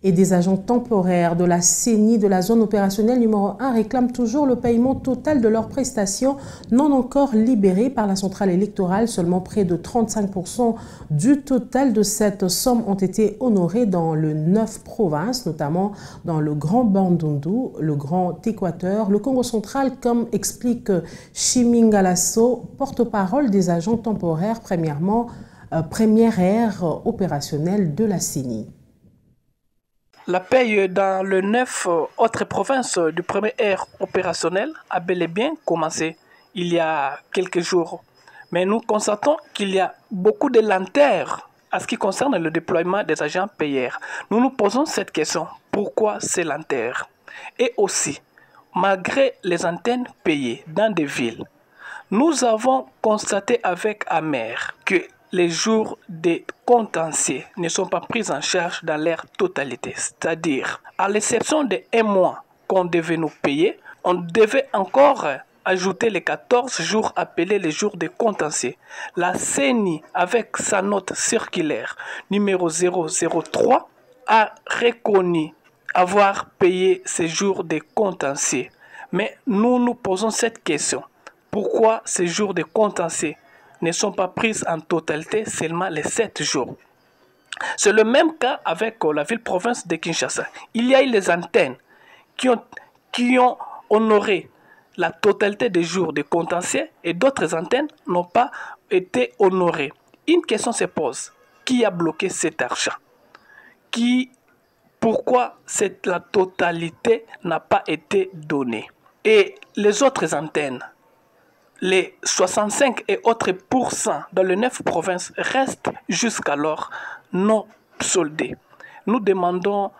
Et des agents temporaires de la CENI de la zone opérationnelle numéro 1 réclament toujours le paiement total de leurs prestations non encore libérées par la centrale électorale. Seulement près de 35% du total de cette somme ont été honorés dans les 9 provinces, notamment dans le Grand Bandundu, le Grand Équateur, le Congo central, comme explique Chimingalasso, porte-parole des agents temporaires, première ère opérationnelle de la CENI. La paye dans les 9 autres provinces du premier ère opérationnel a bel et bien commencé il y a quelques jours. Mais nous constatons qu'il y a beaucoup de lenteur à ce qui concerne le déploiement des agents payeurs. Nous nous posons cette question, pourquoi ces lenteurs? Et aussi, malgré les antennes payées dans des villes, nous avons constaté avec amer que les jours de contentieux ne sont pas pris en charge dans leur totalité. C'est-à-dire, à l'exception de 1 mois qu'on devait nous payer, on devait encore ajouter les 14 jours appelés les jours de contentieux. La CENI, avec sa note circulaire numéro 003, a reconnu avoir payé ces jours de contentieux. Mais nous nous posons cette question. Pourquoi ces jours de contentieux ne sont pas prises en totalité seulement les 7 jours? C'est le même cas avec la ville-province de Kinshasa. Il y a eu les antennes qui ont honoré la totalité des jours de contentieux et d'autres antennes n'ont pas été honorées. Une question se pose. Qui a bloqué cet argent? Pourquoi la totalité n'a pas été donnée? Et les autres antennes, les 65 et autres pourcents dans les 9 provinces restent jusqu'alors non soldés. Nous demandons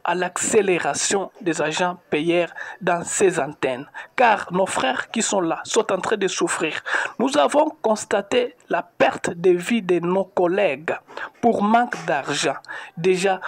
à l'accélération des agents payeurs dans ces antennes, car nos frères qui sont là sont en train de souffrir. Nous avons constaté la perte de vie de nos collègues pour manque d'argent. Déjà,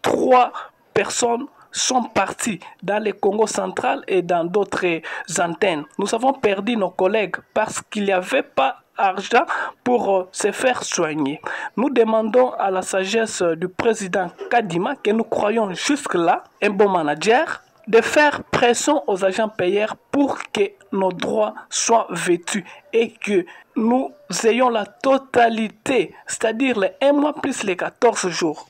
3 personnes sont partis dans le Congo central et dans d'autres antennes. Nous avons perdu nos collègues parce qu'il n'y avait pas d'argent pour se faire soigner. Nous demandons à la sagesse du président Kadima, que nous croyons jusque-là un bon manager, de faire pression aux agents payeurs pour que nos droits soient vêtus et que nous ayons la totalité, c'est-à-dire les 1 mois plus les 14 jours